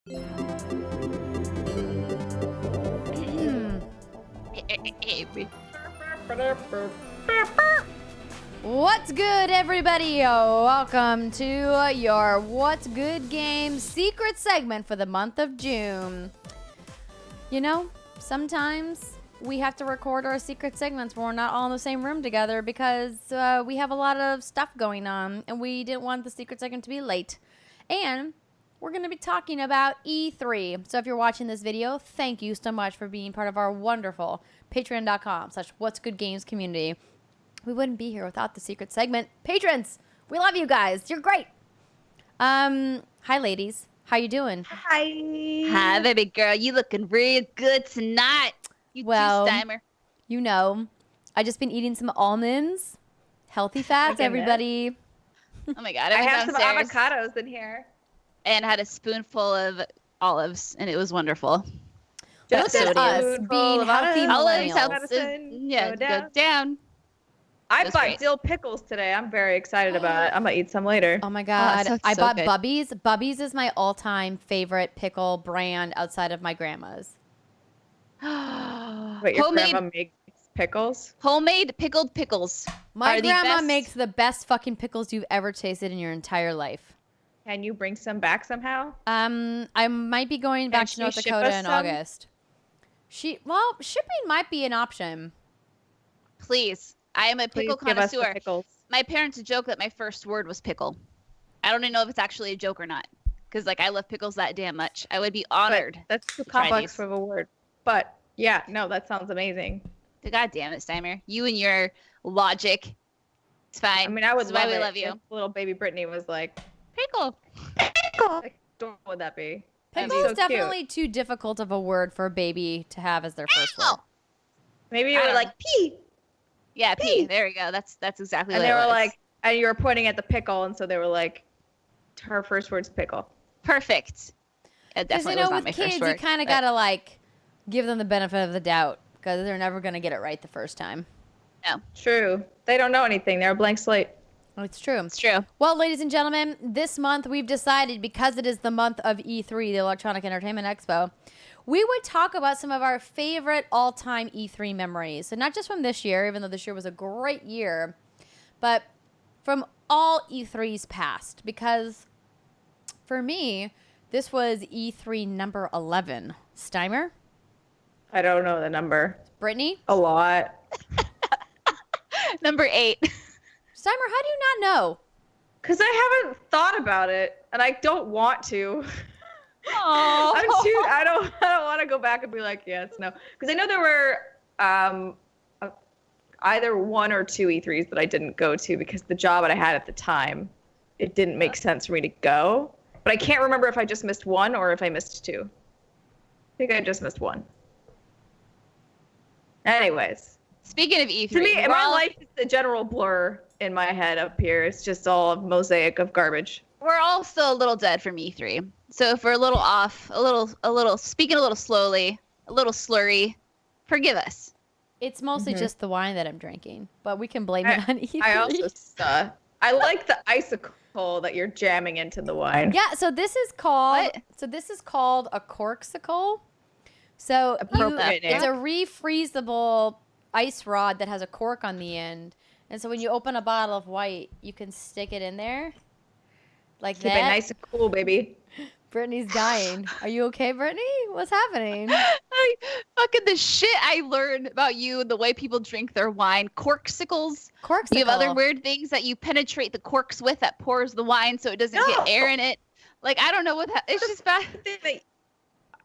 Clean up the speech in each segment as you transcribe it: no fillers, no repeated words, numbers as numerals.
What's good, everybody? Welcome to your What's Good Game secret segment for the month of June. You know, sometimes we have to record our secret segments when we're not all in the same room together because we have a lot of stuff going on and we didn't want the secret segment to be late. And we're going to be talking about E3. So if you're watching this video, thank you so much for being part of our wonderful patreon.com/whatsgoodgames community. We wouldn't be here without the secret segment. Patrons, we love you guys. You're great. Hi, ladies. How you doing? Hi, baby girl. You looking real good tonight. You too, Steimer. You know, I just been eating some almonds. Healthy fats, everybody. Oh, my God. I have some avocados in here. And had a spoonful of olives, and it was wonderful. Look at us being healthy millennials. Go down. I bought dill pickles today. I'm very excited about it. I'm going to eat some later. Oh, my God. I bought good. Bubby's. Bubby's is my all-time favorite pickle brand outside of my grandma's. Wait, your grandma makes pickles? Homemade pickled pickles. My grandma makes the best fucking pickles you've ever tasted in your entire life. Can you bring some back somehow? I might be going back to North Dakota in August. Shipping might be an option. Please. I am a pickle connoisseur. My parents joke that my first word was pickle. I don't even know if it's actually a joke or not. Because, I love pickles that damn much. I would be honored. But that's too complex of a word. But, yeah, no, that sounds amazing. God damn it, Steimer. You and your logic. It's fine. I mean, I would love it. We love you. If little baby Brittany was like, pickle. Like, what would that be? Pickle is definitely too difficult of a word for a baby to have as their first word. Maybe you were like, pee. Yeah, pee. There we go. That's exactly what it was. And they were like, and you were pointing at the pickle, and so they were like, her first word's pickle. Perfect. It definitely was not my first word. With kids, you kind of got to, give them the benefit of the doubt because they're never going to get it right the first time. No. True. They don't know anything. They're a blank slate. It's true. It's true. Well, ladies and gentlemen, this month we've decided, because it is the month of E3, the Electronic Entertainment Expo, we would talk about some of our favorite all-time E3 memories. And not just from this year, even though this year was a great year, but from all E3s past. Because for me, this was E3 number 11. Steimer? I don't know the number. Brittany? A lot. Number 8. Steimer, how do you not know? Because I haven't thought about it, and I don't want to. Oh, I don't want to go back and be like, yes, no. Because I know there were either 1 or 2 E3s that I didn't go to because the job that I had at the time, it didn't make sense for me to go. But I can't remember if I just missed 1 or if I missed 2. I think I just missed 1. Anyways. Speaking of E3. To me, my life is a general blur in my head up here. It's just all a mosaic of garbage. We're all still a little dead from E3. So if we're a little off, a little speaking a little slowly, a little slurry, forgive us. It's mostly just the wine that I'm drinking, but we can blame it on E3. I also I like the icicle that you're jamming into the wine. Yeah, so this is called a corksicle. So it's a refreezable ice rod that has a cork on the end. And so when you open a bottle of white, you can stick it in there. Like that. Keep it nice and cool, baby. Brittany's dying. Are you okay, Brittany? What's happening? Fucking the shit I learned about you and the way people drink their wine. Corksicles. Corksicle. You have other weird things that you penetrate the corks with that pours the wine so it doesn't get air in it. I don't know what that... It's just bad.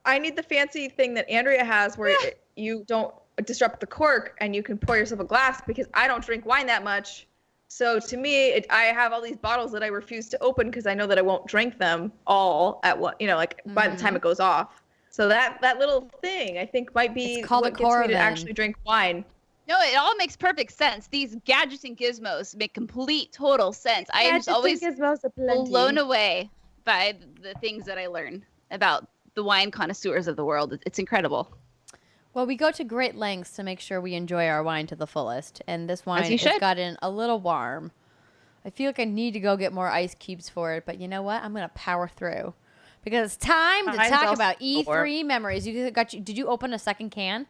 I need the fancy thing that Andrea has where you don't disrupt the cork and you can pour yourself a glass because I don't drink wine that much. So to me, I have all these bottles that I refuse to open because I know that I won't drink them all at what by the time it goes off. So that little thing I think might be what gets me to actually drink wine. No, it all makes perfect sense. These gadgets and gizmos make complete, total sense. I am just always blown away by the things that I learn about the wine connoisseurs of the world. It's incredible. Well, we go to great lengths to make sure we enjoy our wine to the fullest. And this wine has gotten a little warm. I feel like I need to go get more ice cubes for it. But you know what? I'm going to power through. because it's time to Mine's talk also about E3 4. memories. Did you open a second can?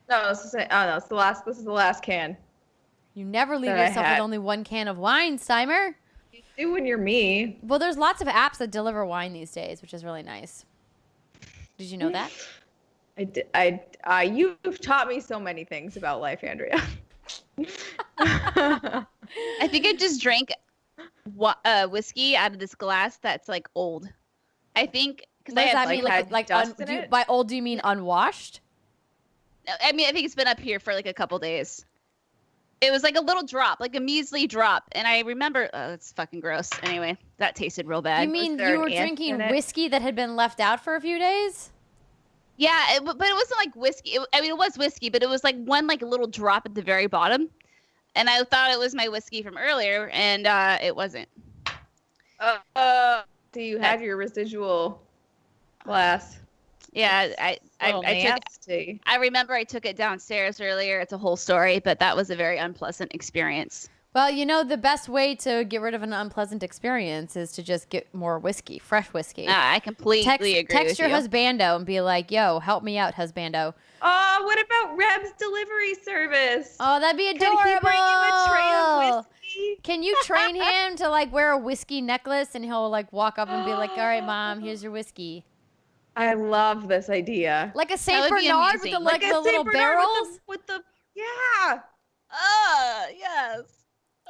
No, it's the last. This is the last can. You never leave That I yourself with had. only one can of wine, Steimer. You do when you're me. Well, there's lots of apps that deliver wine these days, which is really nice. Did you know that? You've taught me so many things about life, Andrea. I think I just drank whiskey out of this glass that's like old. I think because What I does have that mean? By old, do you mean unwashed? I mean, I think it's been up here for like a couple days. It was like a little drop, like a measly drop. And I remember, it's fucking gross. Anyway, that tasted real bad. You mean you were drinking whiskey that had been left out for a few days? Yeah, but it wasn't like whiskey. It was whiskey, but it was like one like a little drop at the very bottom. And I thought it was my whiskey from earlier, and it wasn't. So you had your residual glass. Yeah, I remember I took it downstairs earlier. It's a whole story, but that was a very unpleasant experience. Well, you know, the best way to get rid of an unpleasant experience is to just get more whiskey, fresh whiskey. I completely agree Text with your you. husbando and be like, yo, help me out, husbando. Oh, what about Reb's delivery service? Oh, that'd be adorable. Can he bring you a tray of whiskey? Can you train him to like wear a whiskey necklace and he'll like walk up and be like, all right, Mom, here's your whiskey. I love this idea. Like a Saint Bernard with the, like the little barrels? With the yeah. Yes.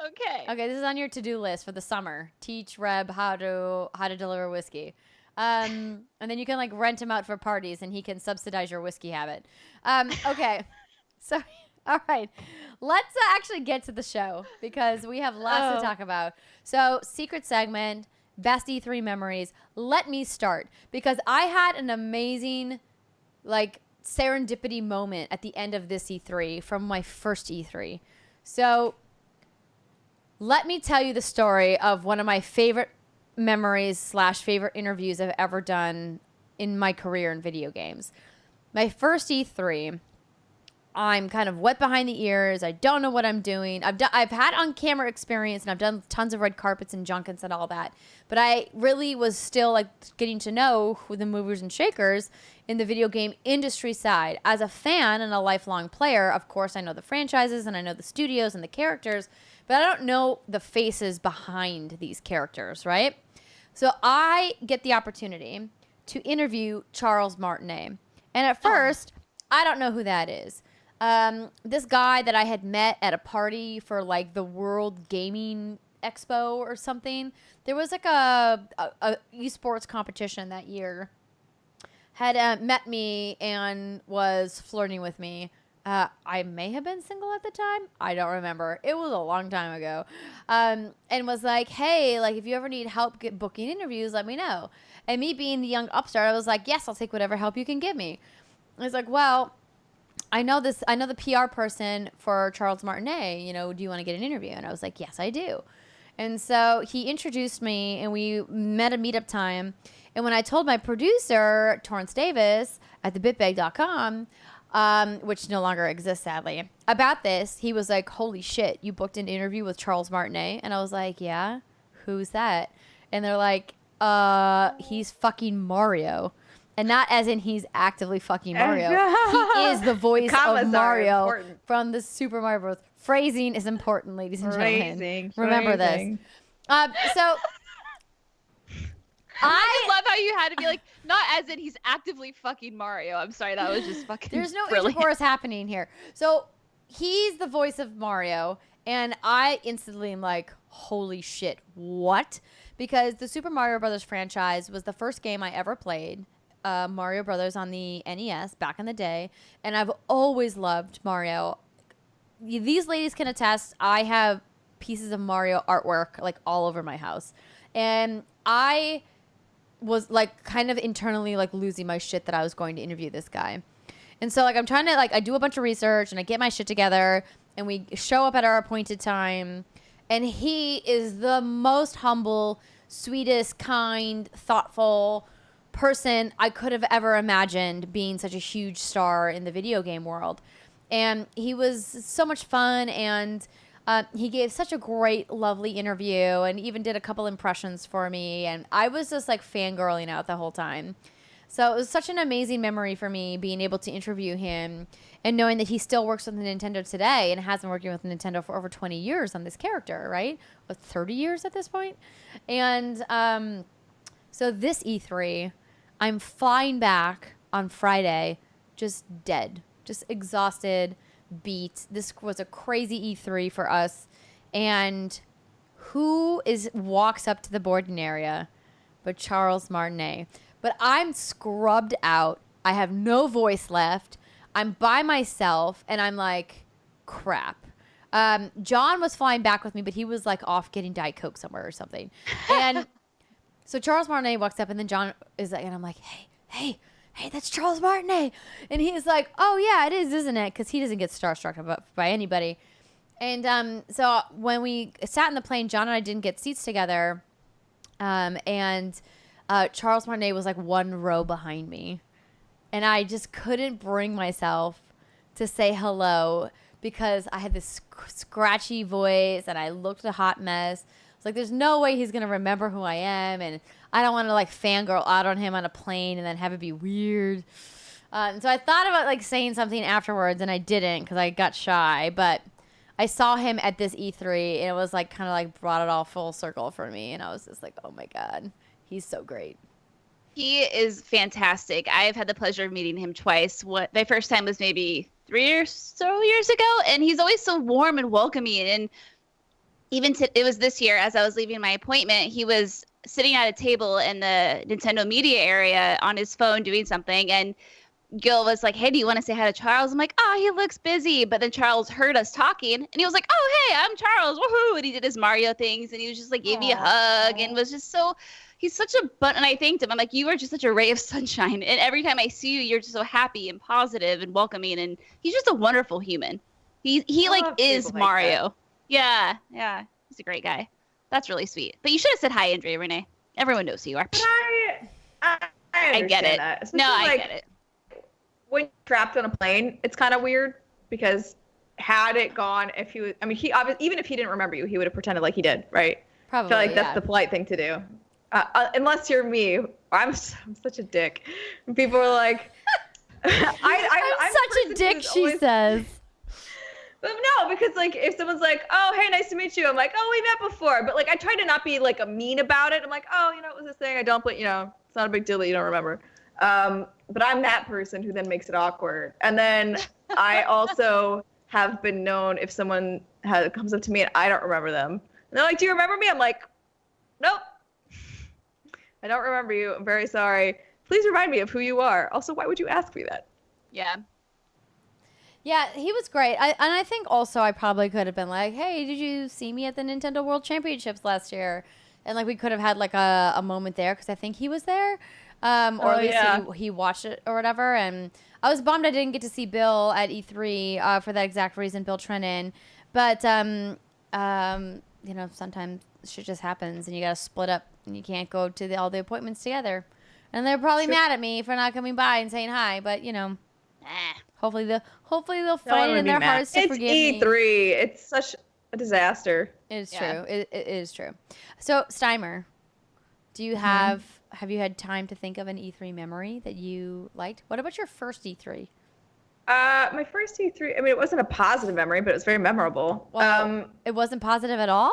Okay. Okay, this is on your to-do list for the summer. Teach Reb how to deliver whiskey. And then you can like rent him out for parties and he can subsidize your whiskey habit. Okay. So, all right. Let's actually get to the show because we have lots to talk about. So, secret segment, best E3 memories. Let me start because I had an amazing like serendipity moment at the end of this E3 from my first E3. So, let me tell you the story of one of my favorite memories / favorite interviews I've ever done in my career in video games. My first E3, I'm kind of wet behind the ears. I don't know what I'm doing. I've had on-camera experience and I've done tons of red carpets and junkets and all that. But I really was still like getting to know who the movers and shakers in the video game industry side. As a fan and a lifelong player, of course, I know the franchises and I know the studios and the characters, but I don't know the faces behind these characters, right? So I get the opportunity to interview Charles Martinet. And at first, I don't know who that is. This guy that I had met at a party for like the World Gaming Expo or something. There was like a esports competition that year. Had met me and was flirting with me. I may have been single at the time. I don't remember. It was a long time ago. And was like, hey, like if you ever need help booking interviews, let me know. And me being the young upstart, I was like, yes, I'll take whatever help you can give me. I was like, well, I know the PR person for Charles Martinet, you know, do you want to get an interview? And I was like, yes, I do. And so he introduced me and we met a meetup time. And when I told my producer, Torrance Davis at thebitbag.com, which no longer exists, sadly, about this, he was like, holy shit, you booked an interview with Charles Martinet? And I was like, yeah, who's that? And they're like, he's fucking Mario. And not as in he's actively fucking Mario. He is the voice of Mario from the Super Mario Bros. Phrasing is important, ladies and gentlemen. Remember this. So I love how you had to be like, not as in he's actively fucking Mario. I'm sorry, that was just fucking There's no brilliant. intercourse happening here. So he's the voice of Mario, and I instantly am like, holy shit, what? Because the Super Mario Brothers franchise was the first game I ever played. Mario Brothers on the NES back in the day, and I've always loved Mario. These ladies can attest, I have pieces of Mario artwork like all over my house, and I was like kind of internally like losing my shit that I was going to interview this guy. And so like I'm trying to like I do a bunch of research and I get my shit together and we show up at our appointed time, and he is the most humble, sweetest, kind, thoughtful person I could have ever imagined, being such a huge star in the video game world. And he was so much fun, and He gave such a great, lovely interview and even did a couple impressions for me. And I was just like fangirling out the whole time. So it was such an amazing memory for me being able to interview him and knowing that he still works with Nintendo today and has been working with Nintendo for over 20 years on this character, right? Or 30 years at this point. And so this E3, I'm flying back on Friday, just dead, just exhausted, beat. This was a crazy E3 for us. And who walks up to the boarding area but Charles Martinet? But I'm scrubbed out. I have no voice left. I'm by myself, and I'm like, crap. John was flying back with me, but he was like off getting Diet Coke somewhere or something. And so Charles Martinet walks up, and then John is like, and I'm like, hey, that's Charles Martinet. And he's like, oh, yeah, it is, isn't it? Because he doesn't get starstruck by anybody. And so when we sat in the plane, John and I didn't get seats together. And Charles Martinet was like one row behind me. And I just couldn't bring myself to say hello because I had this scratchy voice and I looked a hot mess. It's like, there's no way he's going to remember who I am. And I don't want to like fangirl out on him on a plane and then have it be weird. And so I thought about like saying something afterwards and I didn't because I got shy. But I saw him at this E3 and it was like kind of like brought it all full circle for me. And I was just like, oh my God, he's so great. He is fantastic. I have had the pleasure of meeting him twice. My first time was maybe 3 years ago, and he's always so warm and welcoming. And even it was this year, as I was leaving my appointment, he was sitting at a table in the Nintendo media area on his phone doing something, and Gil was like, hey, do you want to say hi to Charles? I'm like, oh, he looks busy. But then Charles heard us talking, and he was like, oh, hey, I'm Charles, woohoo! And he did his Mario things, and he was just like, gave me a hug, and was just so... He's such a and I thanked him. I'm like, you are just such a ray of sunshine. And every time I see you, you're just so happy and positive and welcoming. And he's just a wonderful human. He like is Mario. Like yeah. He's a great guy. That's really sweet. But you should have said hi, Andrea Renee. Everyone knows who you are. But I get it. That. I get it. When you're trapped on a plane, it's kind of weird because had it gone, if he was, I mean, he obviously, even if he didn't remember you, he would have pretended like he did, right? Probably. I feel like that's the polite thing to do. Unless you're me, I'm such a dick. People are like, I'm such a dick, she says. But no, because like if someone's like, oh, hey, nice to meet you, I'm like, oh, we met before. But like I try to not be like a mean about it. I'm like, oh, it was this thing. I don't, but it's not a big deal that you don't remember. But I'm that person who then makes it awkward. And then I also have been known if someone comes up to me and I don't remember them. And they're like, do you remember me? I'm like, nope. I don't remember you. I'm very sorry. Please remind me of who you are. Also, why would you ask me that? Yeah. Yeah, he was great. And I think also I probably could have been like, hey, did you see me at the Nintendo World Championships last year? And like we could have had like a moment there because I think he was there. Or at least he watched it or whatever. And I was bummed I didn't get to see Bill at E3 for that exact reason, Bill Trennan. But, sometimes shit just happens and you got to split up and you can't go to all the appointments together. And they're probably mad at me for not coming by and saying hi. But, hopefully they'll find it in their hearts to forgive me. It's E3. It's such a disaster. It is true. It is true. So, Steimer, do you have you had time to think of an E3 memory that you liked? What about your first E3? My first E3, I mean, it wasn't a positive memory, but it was very memorable. Well, it wasn't positive at all?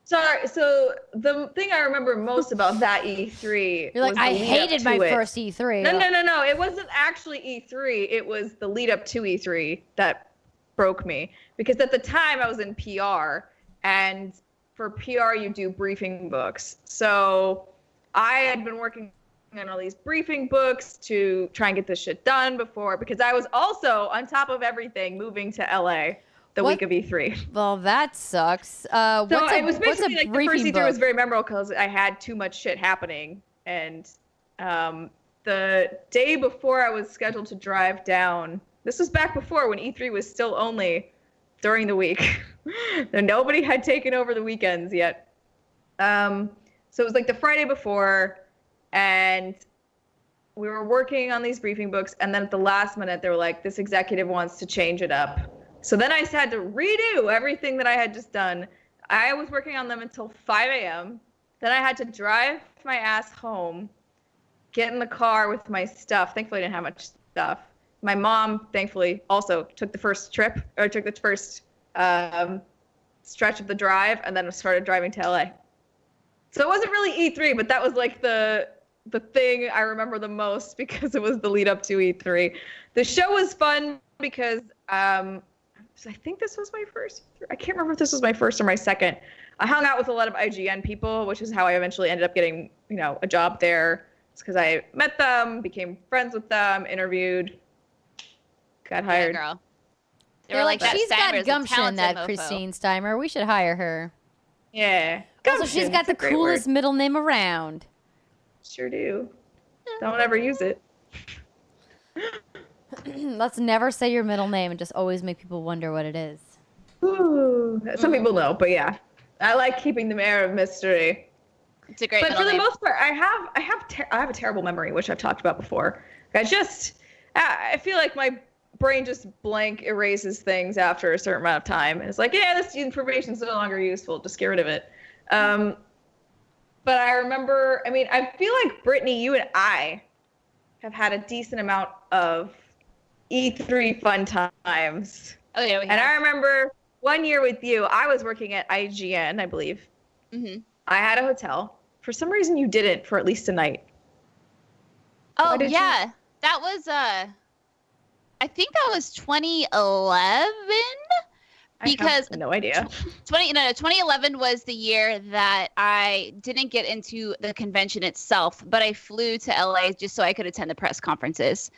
Sorry, so the thing I remember most about that E3 You're like, I hated my first E3. No. It wasn't actually E3. It was the lead up to E3 that broke me. Because at the time I was in PR, and for PR you do briefing books. So I had been working on all these briefing books to try and get this shit done because I was also, on top of everything, moving to LA the week of E3. Well, that sucks. It was basically like the first E3 was very memorable because I had too much shit happening. And the day before I was scheduled to drive down, this was back before when E3 was still only during the week. Nobody had taken over the weekends yet. So it was like the Friday before, and we were working on these briefing books, and then at the last minute, they were like, this executive wants to change it up. So then I had to redo everything that I had just done. I was working on them until 5 a.m. Then I had to drive my ass home, get in the car with my stuff. Thankfully, I didn't have much stuff. My mom, thankfully, also took the first stretch of the drive, and then started driving to LA. So it wasn't really E3, but that was like the thing I remember the most because it was the lead up to E3. The show was fun because I think this was my first. I can't remember if this was my first or my second. I hung out with a lot of IGN people, which is how I eventually ended up getting, a job there. It's because I met them, became friends with them, interviewed, got hired. Yeah, girl. They're like, she's got gumption, that mofo. Christine Steimer. We should hire her. Yeah. Also, she's got the coolest middle name around. Sure do. Don't ever use it. Let's never say your middle name and just always make people wonder what it is. Ooh. Some people know, but yeah. I like keeping the air of mystery. It's a great But for the name. most part, I have a terrible memory, which I've talked about before. I feel like my brain just blank erases things after a certain amount of time. And it's like, yeah, this information is no longer useful. Just get rid of it. But I remember, I feel like Brittany, you and I have had a decent amount of E3 fun times. Oh, yeah, we have. And I remember one year with you, I was working at IGN, I believe. Mm-hmm. I had a hotel. For some reason, you didn't for at least a night. Oh, yeah. That was, I think that was 2011. Because I have no idea. 2011 was the year that I didn't get into the convention itself, but I flew to LA just so I could attend the press conferences.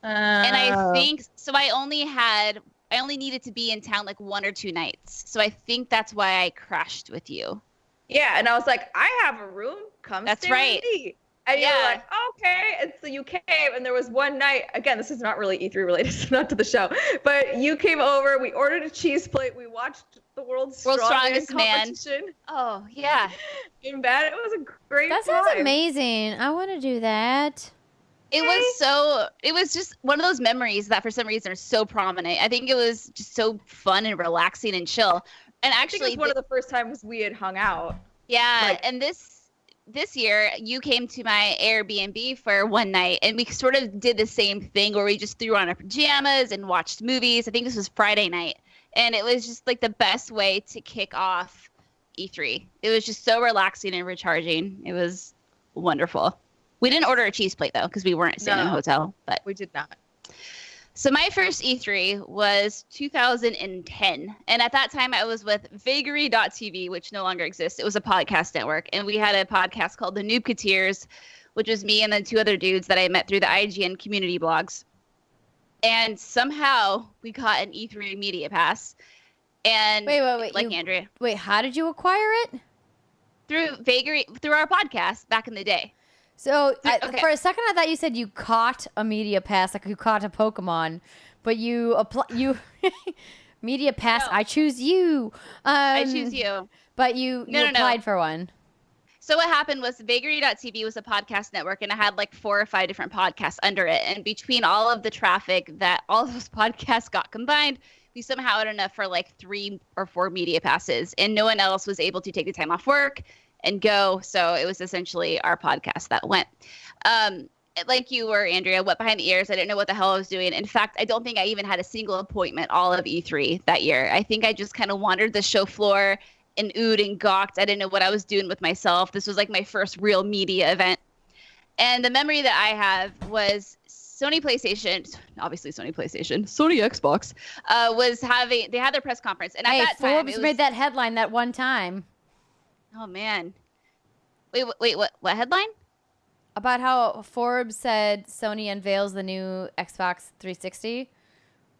And I think so. I only needed to be in town like 1 or 2 nights. So I think that's why I crashed with you. Yeah, and I was like, I have a room. Come That's stay right. with me. And you were like, okay. And so you came, and there was one night. Again, this is not really E3 related, so not to the show. But you came over. We ordered a cheese plate. We watched the World's Strongest Man. Oh, yeah. In bed. It was a great time. That sounds amazing. I want to do that. It was just one of those memories that for some reason are so prominent. I think it was just so fun and relaxing and chill. And actually, I think it was one of the first times we had hung out. Yeah, and this year you came to my Airbnb for one night, and we sort of did the same thing where we just threw on our pajamas and watched movies. I think this was Friday night, and it was just like the best way to kick off E3. It was just so relaxing and recharging. It was wonderful. We didn't order a cheese plate though because we weren't staying in a hotel, but we did not. So my first E3 was 2010. And at that time, I was with Vagary.tv, which no longer exists. It was a podcast network. And we had a podcast called The Noobketeers, which was me and then 2 other dudes that I met through the IGN community blogs. And somehow we got an E3 media pass. And wait. like Andrea. Wait, how did you acquire it? Through Vagary, through our podcast back in the day. So for a second, I thought you said you caught a media pass, like you caught a Pokemon, but you media pass. No. I choose you. I choose you. But you applied for one. So what happened was Vagary.tv was a podcast network, and it had like 4 or 5 different podcasts under it. And between all of the traffic that all those podcasts got combined, we somehow had enough for like 3 or 4 media passes, and no one else was able to take the time off work and go. So it was essentially our podcast that went. Like you were, Andrea, went behind the ears. I didn't know what the hell I was doing. In fact, I don't think I even had a single appointment all of E3 that year. I think I just kind of wandered the show floor and oohed and gawked. I didn't know what I was doing with myself. This was like my first real media event. And the memory that I have was Sony PlayStation, Sony Xbox, they had their press conference. And at that time, Forbes made that headline that one time. Oh, man. Wait, what headline? About how Forbes said Sony unveils the new Xbox 360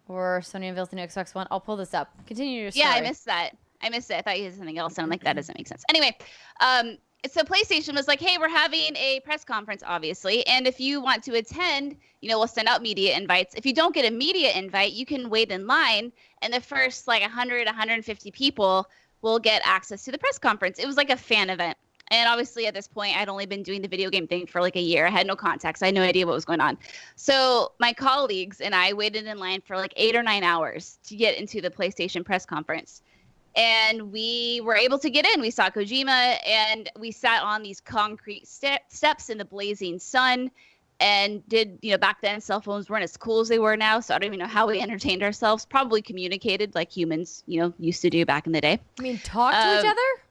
or Sony unveils the new Xbox One. I'll pull this up. Continue your story. Yeah, I missed that. I thought you had something else, and I'm like, that doesn't make sense. Anyway, so PlayStation was like, hey, we're having a press conference, obviously, and if you want to attend, we'll send out media invites. If you don't get a media invite, you can wait in line, and the first 100, 150 people will get access to the press conference. It was like a fan event. And obviously at this point, I'd only been doing the video game thing for like a year. I had no context. I had no idea what was going on. So my colleagues and I waited in line for like 8 or 9 hours to get into the PlayStation press conference. And we were able to get in. We saw Kojima, and we sat on these concrete steps in the blazing sun and did, back then cell phones weren't as cool as they were now. So I don't even know how we entertained ourselves. Probably communicated like humans, used to do back in the day. I mean, talk to each other?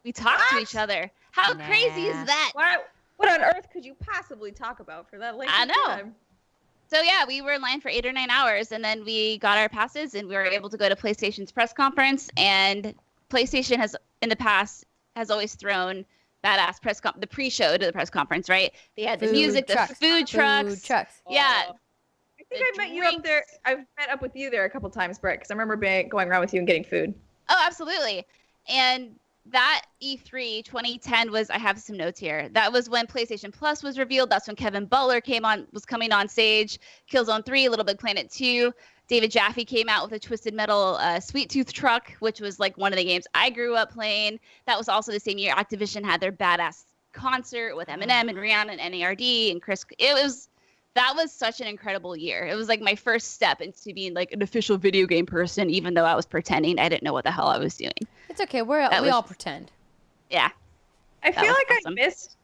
We talked to each other. How crazy is that? What on earth could you possibly talk about for that length of time? So yeah, we were in line for 8 or 9 hours, and then we got our passes, and we were able to go to PlayStation's press conference. And PlayStation has, in the past, always thrown badass the pre-show to the press conference, right? They had the music, the food trucks. Yeah. I think I met you up there. I've met up with you there a couple times, Brett, because I remember going around with you and getting food. Oh, absolutely. And that E3 2010 I have some notes here. That was when PlayStation Plus was revealed. That's when Kevin Butler was coming on stage. Killzone 3, Little Big Planet 2. David Jaffe came out with a Twisted Metal Sweet Tooth truck, which was like one of the games I grew up playing. That was also the same year Activision had their badass concert with Eminem and Rihanna and NERD and Chris. That was such an incredible year. It was like my first step into being like an official video game person, even though I was pretending I didn't know what the hell I was doing. It's okay. We all pretend. Yeah. I feel like awesome. I missed,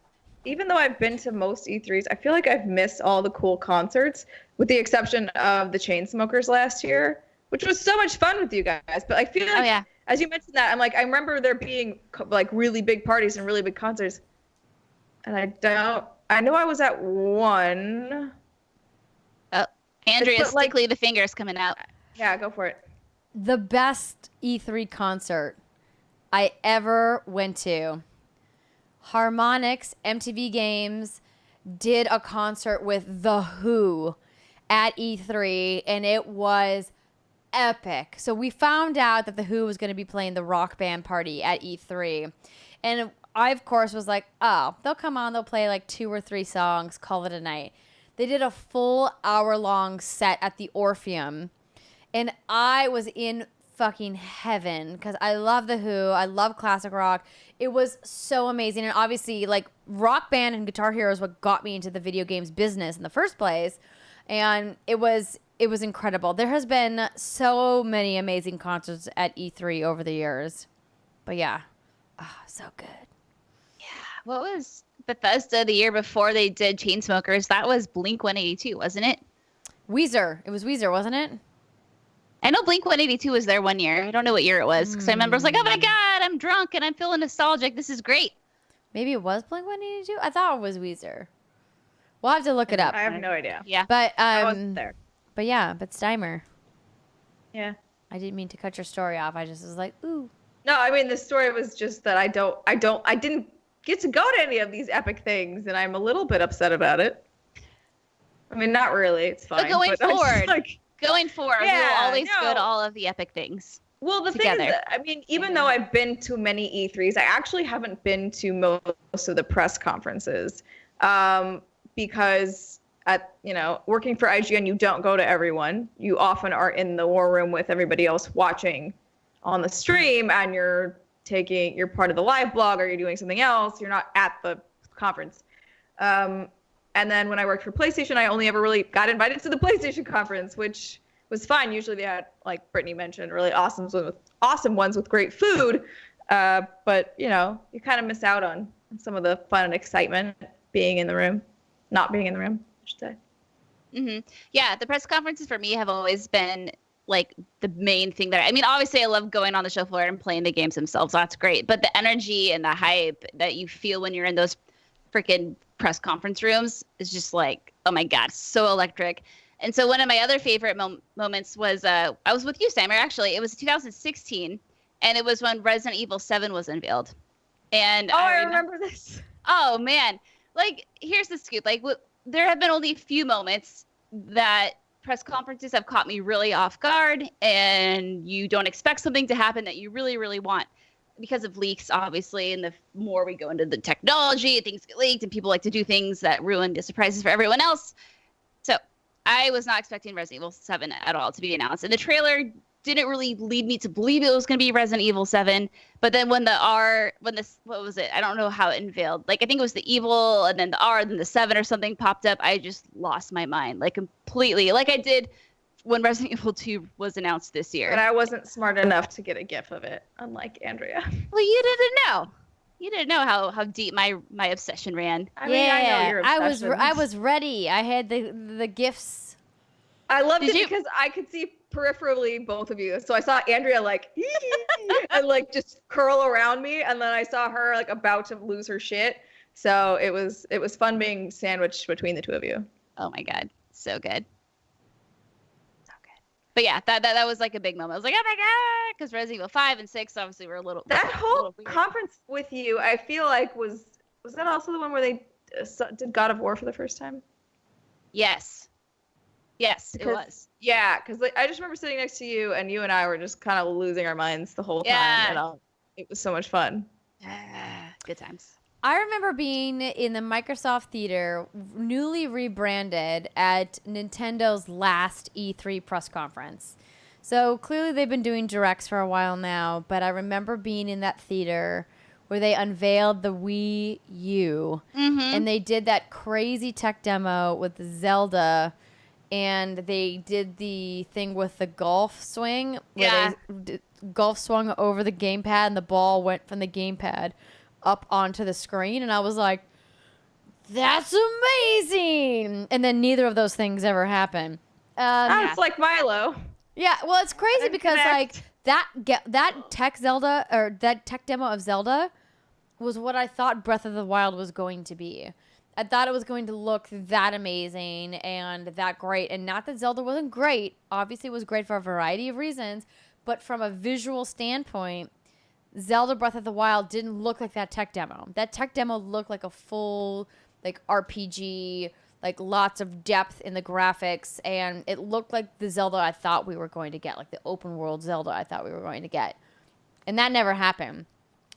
even though I've been to most E3s, I feel like I've missed all the cool concerts, with the exception of the Chainsmokers last year, which was so much fun with you guys. But I feel like, as you mentioned that, I'm like, I remember there being like really big parties and really big concerts. And I know I was at one. Andrea's stickly the fingers coming out. Yeah, go for it. The best E3 concert I ever went to. Harmonix, MTV Games, did a concert with The Who at E3, and it was epic. So we found out that The Who was going to be playing the Rock Band Party at E3. And I, of course, was like, oh, they'll come on, they'll play like 2 or 3 songs, call it a night. They did a full hour-long set at the Orpheum, and I was in fucking heaven because I love The Who. I love classic rock. It was so amazing, and obviously, like, Rock Band and Guitar Hero is what got me into the video games business in the first place, and it was incredible. There has been so many amazing concerts at E3 over the years, but yeah, so good. Yeah, what was Bethesda the year before they did Chainsmokers? That was Blink-182, wasn't it? Weezer. It was Weezer, wasn't it? I know Blink-182 was there one year. I don't know what year it was, because I remember I was like, oh my God, I'm drunk and I'm feeling nostalgic. This is great. Maybe it was Blink-182? I thought it was Weezer. We'll have to look it up. I have no idea. Yeah. But I wasn't there. But yeah, Steimer. Yeah. I didn't mean to cut your story off. I just was like, ooh. No, I mean, the story was just that I didn't get to go to any of these epic things, and I'm a little bit upset about it. I mean, not really. It's fine. But going forward, we will always go to all of the epic things. Well, the together. thing is, I mean, even though I've been to many E3s, I actually haven't been to most of the press conferences, because working for IGN, you don't go to everyone. You often are in the war room with everybody else watching on the stream, and you're part of the live blog, or you're doing something else. You're not at the conference. And then when I worked for PlayStation, I only ever really got invited to the PlayStation conference, which was fine. Usually they had, like Brittany mentioned, really awesome ones with great food. But you kind of miss out on some of the fun and excitement being in the room, not being in the room, I should say. Mm-hmm. Yeah, the press conferences for me have always been like the main thing obviously I love going on the show floor and playing the games themselves. So that's great. But the energy and the hype that you feel when you're in those freaking press conference rooms is just like, oh my God, so electric. And so one of my other favorite moments was, I was with you, Steimer, actually. It was 2016, and it was when Resident Evil 7 was unveiled. And I remember this. Oh man. Like, here's the scoop. Like, there have been only a few moments that press conferences have caught me really off guard, and you don't expect something to happen that you really, really want because of leaks, obviously. And the more we go into the technology, things get leaked, and people like to do things that ruin the surprises for everyone else. So I was not expecting Resident Evil 7 at all to be announced. And the trailer didn't really lead me to believe it was going to be Resident Evil 7. But then what was it? I don't know how it unveiled. Like, I think it was the Evil, and then the R, and then the 7 or something popped up. I just lost my mind, like, completely. Like I did when Resident Evil 2 was announced this year. But I wasn't smart enough to get a GIF of it, unlike Andrea. Well, you didn't know. You didn't know how deep my obsession ran. I mean, I know your obsession. I was ready. I had the GIFs. I loved it because I could see peripherally both of you. So I saw Andrea like and like just curl around me, and then I saw her like about to lose her shit. So it was fun being sandwiched between the two of you. Oh my god, so good. So good. But yeah, that was like a big moment. I was like, oh my god, because Resident Evil 5 and 6 obviously were a little. That whole conference with you, I feel like was that also the one where they did God of War for the first time? Yes. Yes, it was. Yeah, because like, I just remember sitting next to you, and you and I were just kind of losing our minds the whole time. And it was so much fun. Good times. I remember being in the Microsoft Theater, newly rebranded, at Nintendo's last E3 press conference. So clearly they've been doing directs for a while now, but I remember being in that theater where they unveiled the Wii U, and they did that crazy tech demo with Zelda. And they did the thing with the golf swing where they golf swung over the gamepad and the ball went from the gamepad up onto the screen. And I was like, that's amazing. And then neither of those things ever happened. It's like Milo. Yeah, well, it's crazy because like that tech Zelda or that tech demo of Zelda was what I thought Breath of the Wild was going to be. I thought it was going to look that amazing and that great. And not that Zelda wasn't great. Obviously, it was great for a variety of reasons. But from a visual standpoint, Zelda Breath of the Wild didn't look like that tech demo. That tech demo looked like a full like RPG, like lots of depth in the graphics. And it looked like the Zelda I thought we were going to get, like the open world Zelda I thought we were going to get. And that never happened.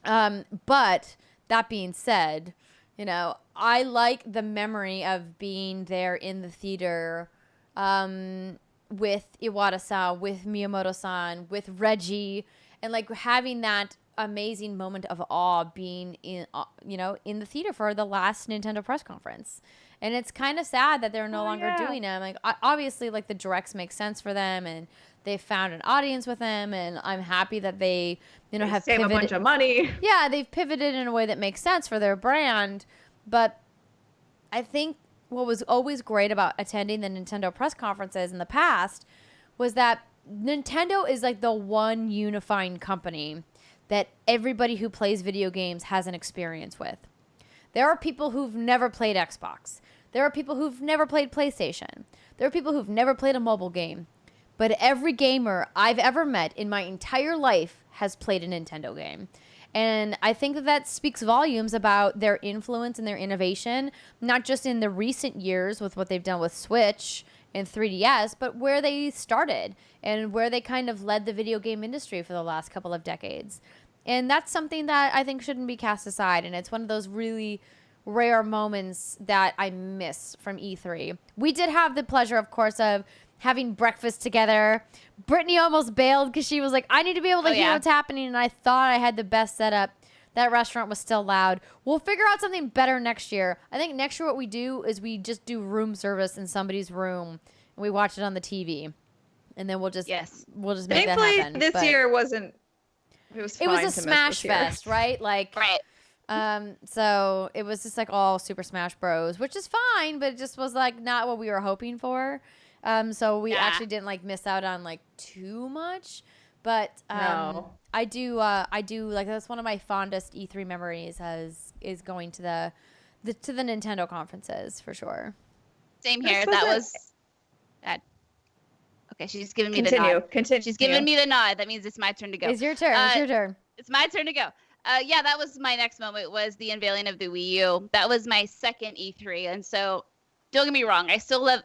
But that being said, you know, I like the memory of being there in the theater with Iwata-san, with Miyamoto-san, with Reggie, and like having that amazing moment of awe being in, in the theater for the last Nintendo press conference. And it's kind of sad that they're no longer doing them. Like, obviously, like the directs make sense for them, and they found an audience with them, and I'm happy that they, have pivoted. A bunch of money. Yeah, they've pivoted in a way that makes sense for their brand. But I think what was always great about attending the Nintendo press conferences in the past was that Nintendo is like the one unifying company that everybody who plays video games has an experience with. There are people who've never played Xbox. There are people who've never played PlayStation. There are people who've never played a mobile game. But every gamer I've ever met in my entire life has played a Nintendo game. And I think that speaks volumes about their influence and their innovation, not just in the recent years with what they've done with Switch and 3DS, but where they started and where they kind of led the video game industry for the last couple of decades. And that's something that I think shouldn't be cast aside. And it's one of those really rare moments that I miss from E3. We did have the pleasure, of course, of having breakfast together. Brittany almost bailed because she was like, I need to be able to hear what's happening. And I thought I had the best setup. That restaurant was still loud. We'll figure out something better next year. I think next year what we do is we just do room service in somebody's room and we watch it on the TV. And then we'll just make that happen. Thankfully, this year wasn't. It was a Smash Fest, right? Like, right. So it was just like all Super Smash Bros, which is fine, but it just was like not what we were hoping for. So we actually didn't like miss out on like too much, but no. I do like that's one of my fondest E3 memories is going to the Nintendo conferences for sure. Same here. That was okay. She's giving me the nod. Continue. She's giving me the nod. That means it's my turn to go. It's your turn. It's your turn. It's my turn to go. Yeah, that was my next moment. Was the unveiling of the Wii U. That was my second E3, and so don't get me wrong. I still love.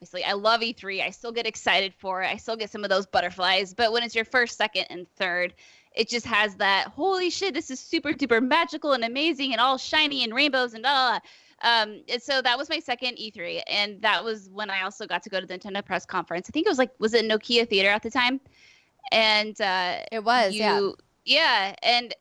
Obviously, I love E3. I still get excited for it. I still get some of those butterflies. But when it's your first, second, and third, it just has that, holy shit, this is super duper magical and amazing and all shiny and rainbows and blah, blah, blah. And so that was my second E3. And that was when I also got to go to the Nintendo press conference. I think it was it Nokia Theater at the time? And it was, yeah, and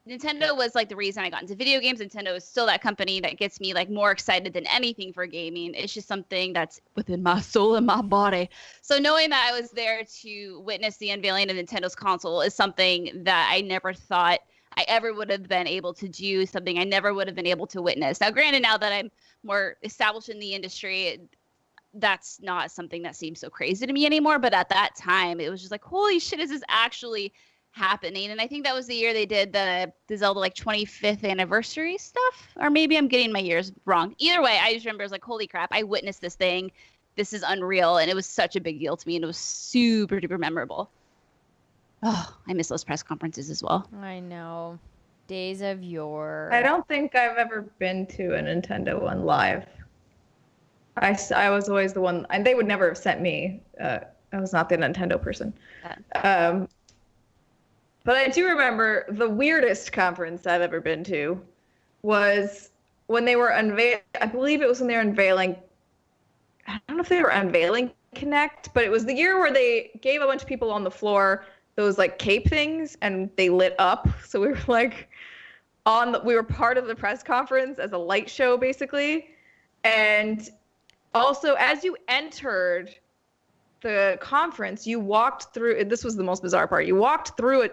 Nintendo was like the reason I got into video games. Nintendo is still that company that gets me like more excited than anything for gaming. It's just something that's within my soul and my body. So knowing that I was there to witness the unveiling of Nintendo's console is something that I never thought I ever would have been able to do, something I never would have been able to witness. Now, granted, now that I'm more established in the industry, that's not something that seems so crazy to me anymore. But at that time, it was just like, holy shit, is this actually happening? And I think that was the year they did the Zelda like 25th anniversary stuff, or maybe I'm getting my years wrong. Either way, I just remember I was like, holy crap, I witnessed this thing. This is unreal. And it was such a big deal to me, and it was super duper memorable. Oh, I miss those press conferences as well. I know. Days of yore. I don't think I've ever been to a Nintendo one live. I was always the one, and they would never have sent me. I was not the Nintendo person. But I do remember the weirdest conference I've ever been to was when they were I believe it was when they were unveiling. I don't know if they were unveiling Kinect, but it was the year where they gave a bunch of people on the floor those like cape things, and they lit up. So we were like we were part of the press conference as a light show, basically. And also, as you entered the conference, you walked through. This was the most bizarre part. You walked through a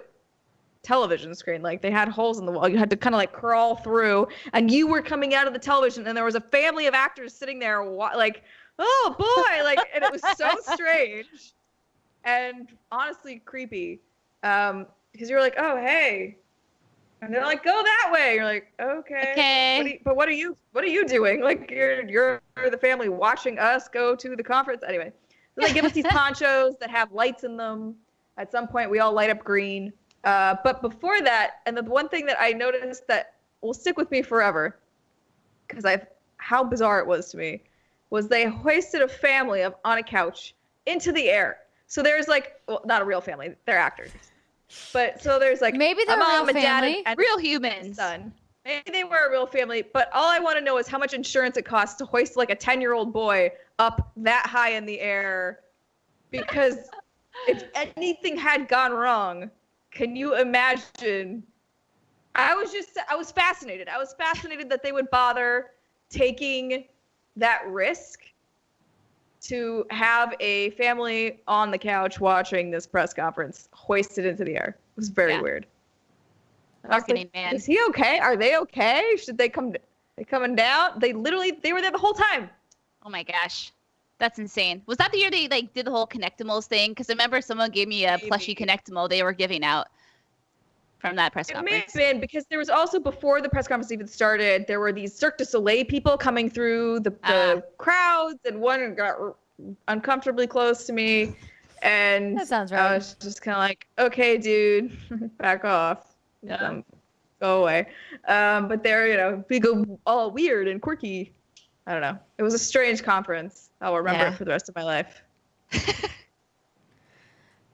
television screen. Like, they had holes in the wall. You had to kind of like crawl through, and you were coming out of the television, and there was a family of actors sitting there, like, oh boy, like, and it was so strange and honestly creepy. Because you're like, oh hey, and they're like, go that way. You're like, okay. What are you doing? Like, you're the family watching us go to the conference. Anyway, so they give us these ponchos that have lights in them. At some point, we all light up green. But before that, and the one thing that I noticed that will stick with me forever, because how bizarre it was to me, was they hoisted a family on a couch into the air. So there's like, well, not a real family, they're actors. But so there's like maybe they're a mom, real a dad, family. and real humans. Son. Maybe they were a real family, but all I want to know is how much insurance it costs to hoist like a 10-year-old boy up that high in the air. Because if anything had gone wrong, can you imagine? I was fascinated. I was fascinated that they would bother taking that risk to have a family on the couch watching this press conference hoisted into the air. It was very weird. Marketing, man. Is he okay? Are they okay? Should they coming down? They were there the whole time. Oh my gosh. That's insane. Was that the year they like did the whole Connectimals thing? Because I remember someone gave me a plushie Connectimal they were giving out from that press conference. It may have been, because there was also, before the press conference even started, there were these Cirque du Soleil people coming through the crowds, and one got uncomfortably close to me. And that sounds right. I was just kind of like, okay, dude, back off. Yeah. Go away. But they're, we go all weird and quirky. I don't know. It was a strange conference. I'll remember it for the rest of my life.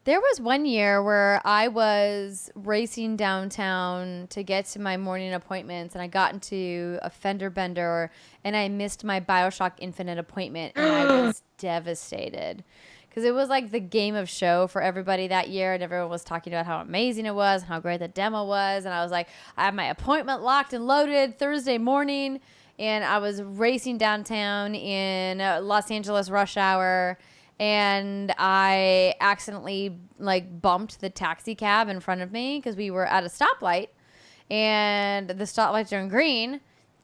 There was one year where I was racing downtown to get to my morning appointments, and I got into a fender bender, and I missed my BioShock Infinite appointment, and I was devastated. Because it was like the game of show for everybody that year, and everyone was talking about how amazing it was and how great the demo was. And I was like, I have my appointment locked and loaded Thursday morning, and I was racing downtown in Los Angeles rush hour, and I accidentally like bumped the taxi cab in front of me because we were at a stoplight, and the stoplights are in green.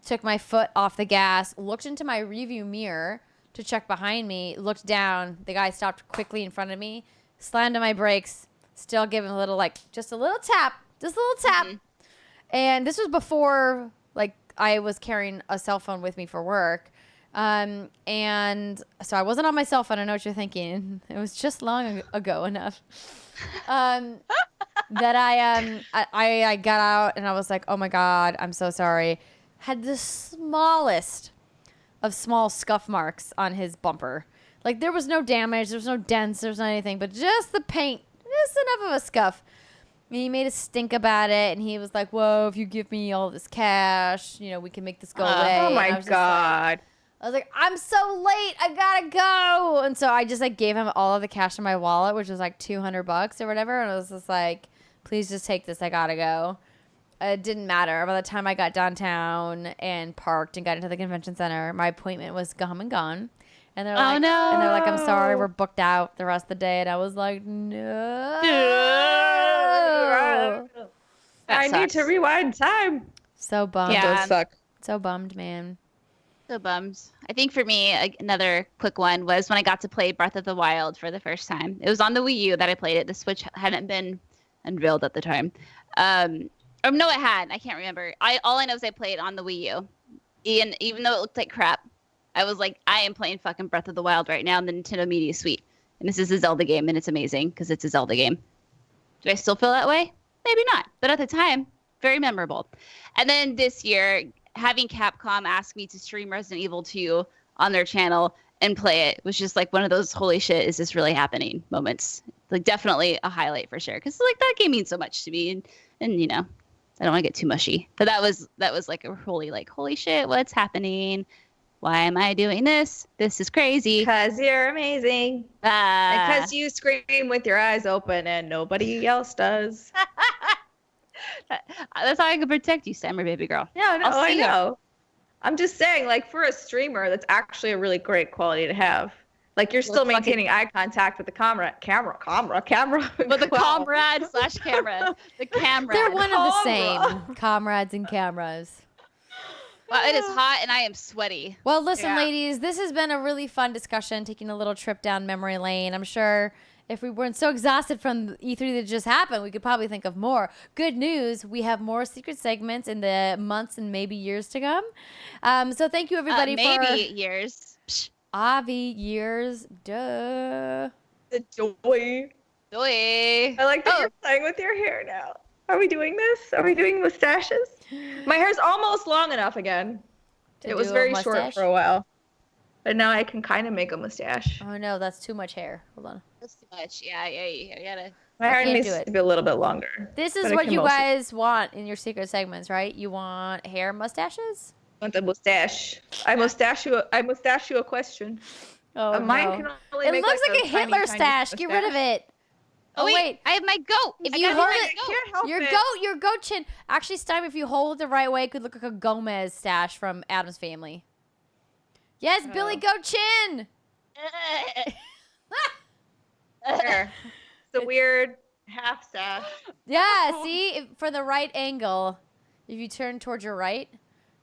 Took my foot off the gas, looked into my rearview mirror to check behind me, looked down. The guy stopped quickly in front of me, slammed on my brakes, still giving a little, like, just a little tap. Mm-hmm. And this was before, like, I was carrying a cell phone with me for work. And so I wasn't on my cell phone. I know what you're thinking. It was just long ago enough. That I got out and I was like, oh my God, I'm so sorry. Had the smallest of small scuff marks on his bumper. Like, there was no damage, there was no dents, there was not anything, but just the paint, just enough of a scuff. And he made a stink about it, and he was like, whoa, if you give me all this cash, we can make this go away. Oh my God. I was like, I'm so late. I gotta go. And so I just like gave him all of the cash in my wallet, which was like $200 or whatever. And I was just like, please just take this. I gotta go. It didn't matter. By the time I got downtown and parked and got into the convention center, my appointment was come and gone. And they're like, no. And they're like, I'm sorry, we're booked out the rest of the day. And I was like, no. I need to rewind time. So bummed. Yeah. That does suck. So bummed, man. So bummed. I think for me, another quick one was when I got to play Breath of the Wild for the first time. It was on the Wii U that I played it. The Switch hadn't been unveiled at the time. Or no, it had. I can't remember. All I know is I played on the Wii U. And even though it looked like crap, I was like, I am playing fucking Breath of the Wild right now in the Nintendo Media Suite. And this is a Zelda game, and it's amazing because it's a Zelda game. Do I still feel that way? Maybe not. But at the time, very memorable. And then this year, having Capcom ask me to stream Resident Evil 2 on their channel and play it was just like one of those holy shit, is this really happening moments. Like definitely a highlight for sure. Because like that game means so much to me. And you know, I don't want to get too mushy. But that was like a holy shit, what's happening? Why am I doing this? This is crazy. Because you're amazing. Because you scream with your eyes open and nobody else does. That's how I can protect you, Summer, baby girl. Yeah, no, I know. I'm just saying, like, for a streamer, that's actually a really great quality to have. Like, you're still maintaining eye contact with the camera. With the comrade/camera. The camera. They're one of the same. Comrades and cameras. Well, it is hot and I am sweaty. Well, listen, ladies, this has been a really fun discussion, taking a little trip down memory lane. I'm sure if we weren't so exhausted from E3 that just happened, we could probably think of more. Good news, we have more secret segments in the months and maybe years to come. So thank you, everybody, maybe years. Avi, years, duh. The joy. I like that you're playing with your hair now. Are we doing this? Are we doing mustaches? My hair's almost long enough again. It was very short for a while. But now I can kind of make a mustache. Oh, no, that's too much hair. Hold on. That's too much. Yeah, you gotta. My hair needs to be a little bit longer. This is what you guys want in your secret segments, right? You want hair mustaches? I want the mustache. I mustache you a question. Oh, mine no. can only It make looks like a tiny, Hitler tiny stash. mustache. Get rid of it. Oh, wait. I have my goat. If you hold it, your goat chin. Actually, Stein, if you hold it the right way, it could look like a Gomez stash from Addams Family. Yes, Billy Goat Chin. There. It's a weird half stash. Yeah, see, for the right angle, if you turn towards your right,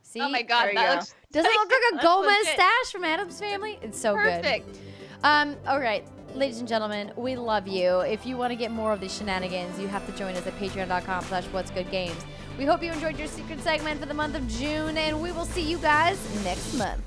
see. Oh my God, that looks. Doesn't it look like a Gomez stash from Addams Family? It's so perfect. Good. All right. Ladies and gentlemen, we love you. If you want to get more of these shenanigans, you have to join us at patreon.com/whatsgoodgames. We hope you enjoyed your secret segment for the month of June, and we will see you guys next month.